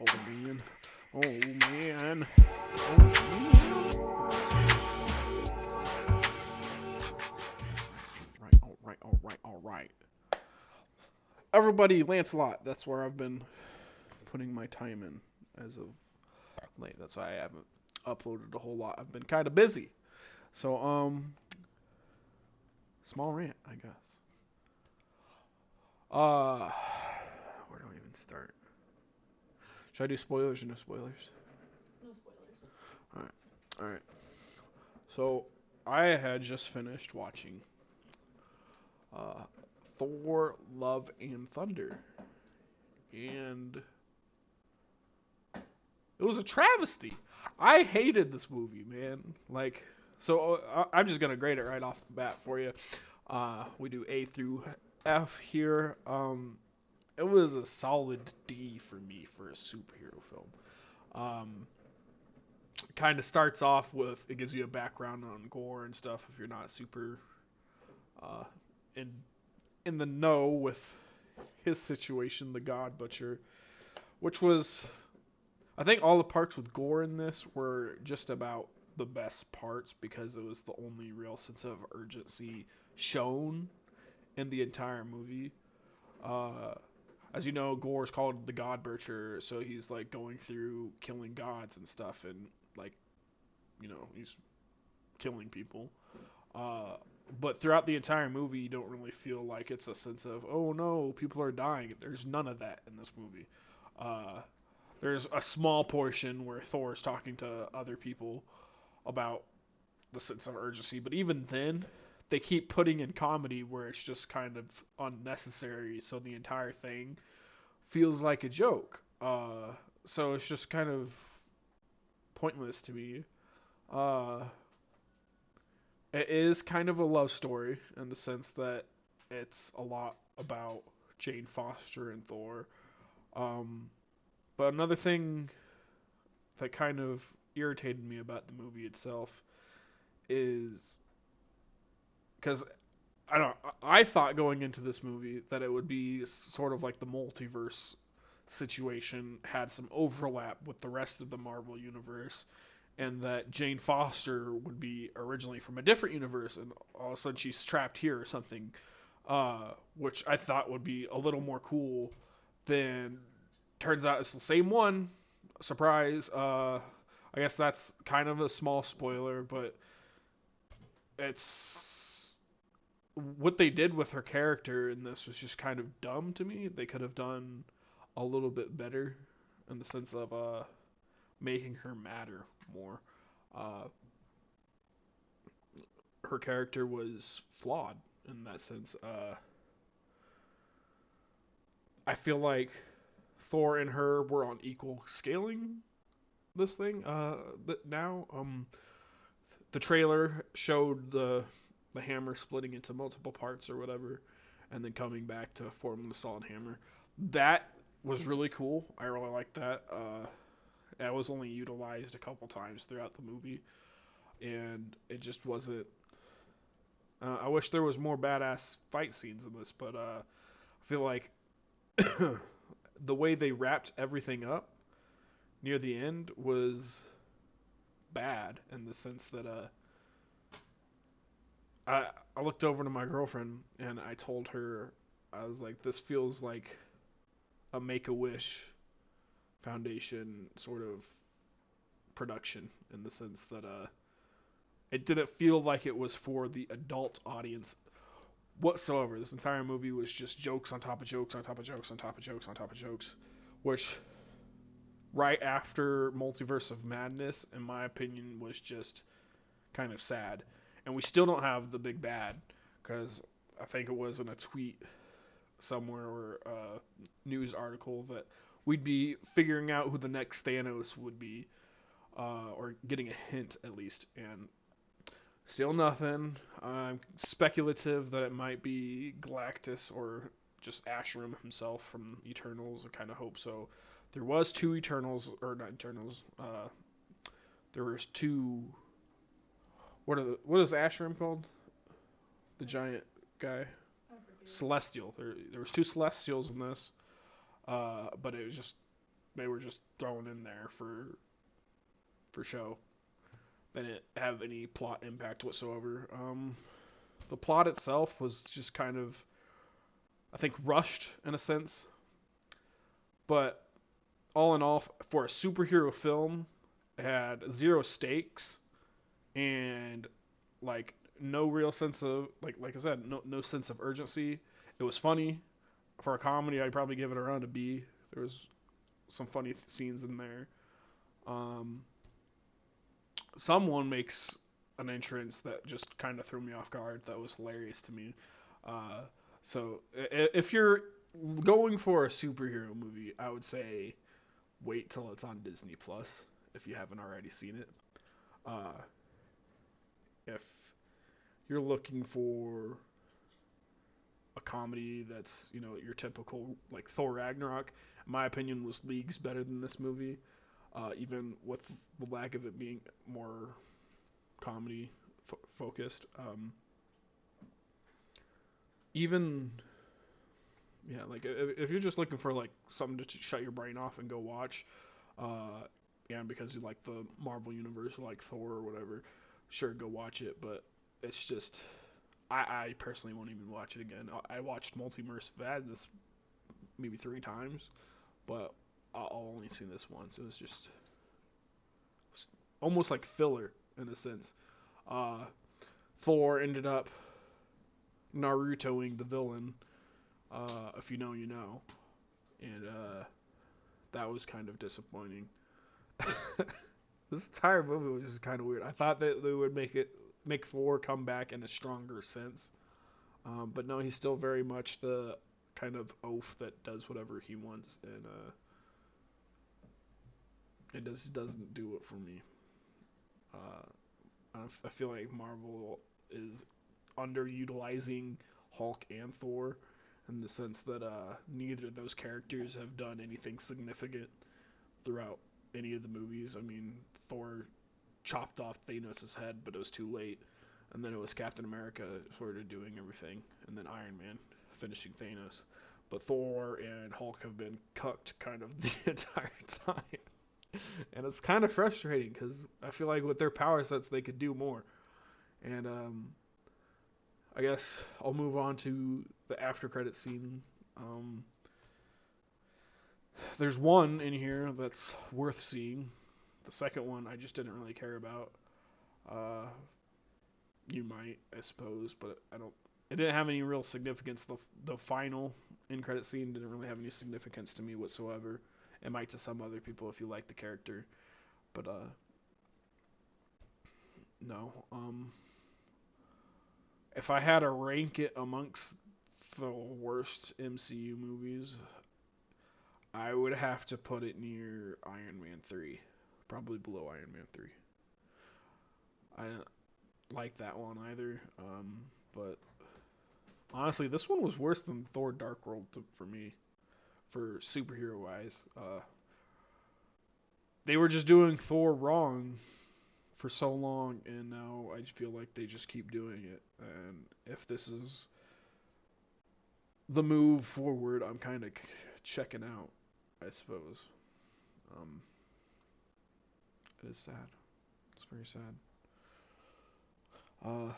Oh man. Oh man. Oh man. Right, alright, alright, alright. Everybody, Lancelot. That's where I've been putting my time in as of late. That's why I haven't uploaded a whole lot. I've been kind of busy. So, small rant, I guess. Uh, where do I even start? Should I do spoilers or no spoilers? No spoilers. Alright, alright. So, I had just finished watching uh, Thor Love and Thunder. And it was a travesty. I hated this movie, man. Like, so I'm just gonna grade it right off the bat for you. We do A through F here. It was a solid D for me for a superhero film. Um, kind of starts off with it gives you a background on gore and stuff if you're not super uh, in in the know with his situation, the God Butcher, which was I think all the parts with gore in this were just about the best parts because it was the only real sense of urgency shown in the entire movie. Uh, as you know, Gore is called the God Butcher, so he's like going through killing gods and stuff, and like he's killing people. Uh, but throughout the entire movie, you don't really feel like it's a sense of oh no, people are dying. There's none of that in this movie. Uh, there's a small portion where Thor is talking to other people about the sense of urgency, but even then, they keep putting in comedy where it's just kind of unnecessary, so the entire thing feels like a joke. So it's just kind of pointless to me. Uh, it is kind of a love story in the sense that it's a lot about Jane Foster and Thor. Um, but another thing that kind of irritated me about the movie itself is because I don't. I thought going into this movie that it would be sort of like the multiverse situation had some overlap with the rest of the Marvel universe, and that Jane Foster would be originally from a different universe, and all of a sudden she's trapped here or something, which I thought would be a little more cool. Than turns out it's the same one. Surprise. I guess that's kind of a small spoiler, but it's what they did with her character in this was just kind of dumb to me. They could have done a little bit better in the sense of making her matter more. Uh, her character was flawed in that sense. I feel like Thor and her were on equal scaling this thing. Now, the trailer showed the hammer splitting into multiple parts or whatever, and then coming back to form the solid hammer. That was really cool. I really liked that. That was only utilized a couple times throughout the movie, and it just wasn't. I wish there was more badass fight scenes in this, but I feel like the way they wrapped everything up near the end was bad in the sense that I looked over to my girlfriend and I told her I was like, this feels like a Make a Wish Foundation sort of production in the sense that it didn't feel like it was for the adult audience whatsoever. This entire movie was just jokes on top of jokes on top of jokes on top of jokes on top of jokes, which right after Multiverse of Madness, in my opinion, was just kind of sad. And we still don't have the big bad because I think it was in a tweet somewhere or a news article that we'd be figuring out who the next Thanos would be, or getting a hint at least. And still nothing. I'm speculative that it might be Galactus or just Acherim himself from Eternals. I kind of hope so. There was two Eternals, or not Eternals. There was two. What is Acherim called? The giant guy. I forget. Celestial. There was two Celestials in this, but it was just they were just thrown in there for show. They didn't have any plot impact whatsoever. The plot itself was just kind of, I think, rushed in a sense. But all in all, for a superhero film, it had zero stakes and like no real sense of like I said, no sense of urgency. It was funny. For a comedy, I'd probably give it around a B. There was some funny scenes in there. Um, Someone makes an entrance that just kind of threw me off guard. That was hilarious to me. Uh, so if you're going for a superhero movie, I would say wait till it's on Disney Plus if you haven't already seen it. Uh, if you're looking for a comedy that's your typical like Thor Ragnarok, in my opinion, was leagues better than this movie. Even with the lack of it being more comedy focused. Even yeah, like if you're just looking for like something to shut your brain off and go watch, uh, and because you like the Marvel universe, like Thor or whatever, sure go watch it. But it's just I personally won't even watch it again. I watched Multiverse of Madness maybe 3 times, but I'll only seen this once. It was just almost like filler in a sense. Uh, Thor ended up Narutoing the villain. If you know, you know, and that was kind of disappointing. This entire movie was just kind of weird. I thought that they would make Thor come back in a stronger sense, but no, he's still very much the kind of oaf that does whatever he wants, and it just doesn't do it for me. I feel like Marvel is underutilizing Hulk and Thor in the sense that neither of those characters have done anything significant throughout any of the movies. I mean, Thor chopped off Thanos' head, but it was too late. And then it was Captain America sort of doing everything, and then Iron Man finishing Thanos. But Thor and Hulk have been cucked kind of the entire time. And it's kind of frustrating because I feel like with their power sets, they could do more. And I guess I'll move on to the after credit scene. Um, there's one in here that's worth seeing. The second one I just didn't really care about. Uh, you might, I suppose, but I don't. It didn't have any real significance. The final in credit scene didn't really have any significance to me whatsoever. It might to some other people if you like the character, but no. If I had to rank it amongst the worst MCU movies, I would have to put it near Iron Man 3. Probably below Iron Man 3. I didn't like that one either. But honestly, this one was worse than Thor Dark World for me, for superhero wise. They were just doing Thor wrong for so long, and now I feel like they just keep doing it. And if this is the move forward, I'm kind of checking out, I suppose. Um, it is sad. It's very sad. Uh,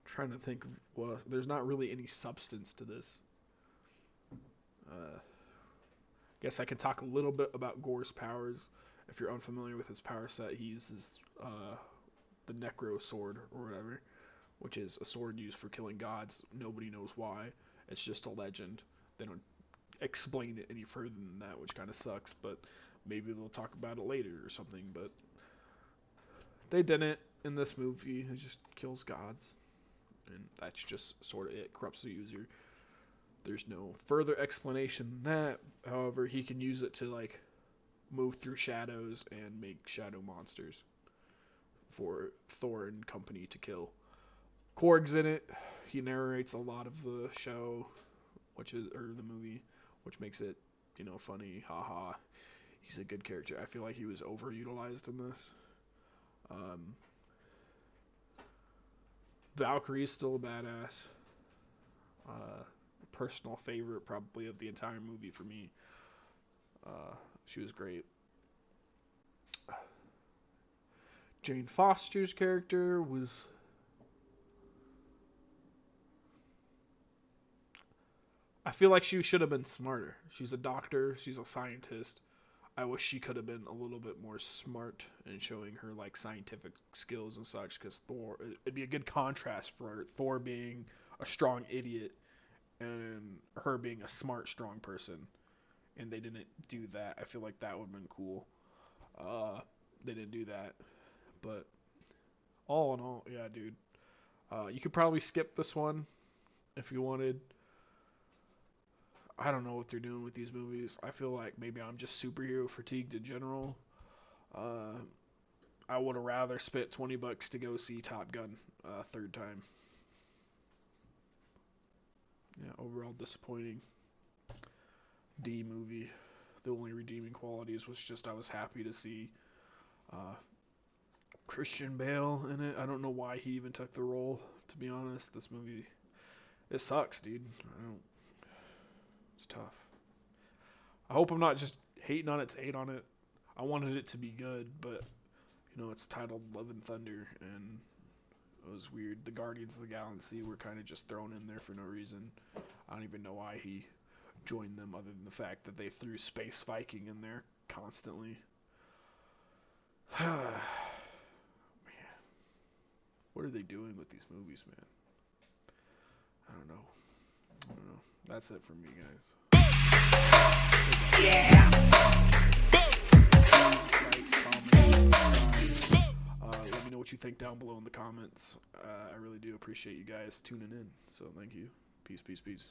trying to think of, well, there's not really any substance to this. Guess I can talk a little bit about Gore's powers. If you're unfamiliar with his power set, he uses the Necro Sword or whatever, which is a sword used for killing gods. Nobody knows why. It's just a legend. They don't explain it any further than that, which kind of sucks, but maybe they'll talk about it later or something. But they didn't in this movie. It just kills gods, and that's just sort of it. Corrupts the user. There's no further explanation than that. However, he can use it to like move through shadows and make shadow monsters for Thor and company to kill. Korg's in it. He narrates a lot of the show, which is or the movie, which makes it funny. Haha. He's a good character. I feel like he was overutilized in this. Um, Valkyrie's still a badass. personal favorite probably of the entire movie for me. She was great. Jane Foster's character was, I feel like she should have been smarter. She's a doctor, she's a scientist. I wish she could have been a little bit more smart in showing her like scientific skills and such, because Thor, it'd be a good contrast for Thor being a strong idiot and her being a smart, strong person. And they didn't do that. I feel like that would have been cool. They didn't do that. But all in all, yeah, dude. You could probably skip this one if you wanted. I don't know what they're doing with these movies. I feel like maybe I'm just superhero fatigued in general. Uh, I would have rather spent $20 to go see Top Gun third time. Yeah, overall disappointing D movie. The only redeeming qualities was just I was happy to see uh, Christian Bale in it. I don't know why he even took the role. To be honest, this movie, it sucks, dude. It's tough. I hope I'm not just hating on it to hate on it. I wanted it to be good, but it's titled Love and Thunder, and it was weird. The Guardians of the Galaxy were kind of just thrown in there for no reason. I don't even know why he joined them, other than the fact that they threw Space Viking in there constantly. Man, what are they doing with these movies, man? I don't know. That's it for me, guys. Yeah. Let me know what you think down below in the comments. I really do appreciate you guys tuning in. So thank you. Peace, peace, peace.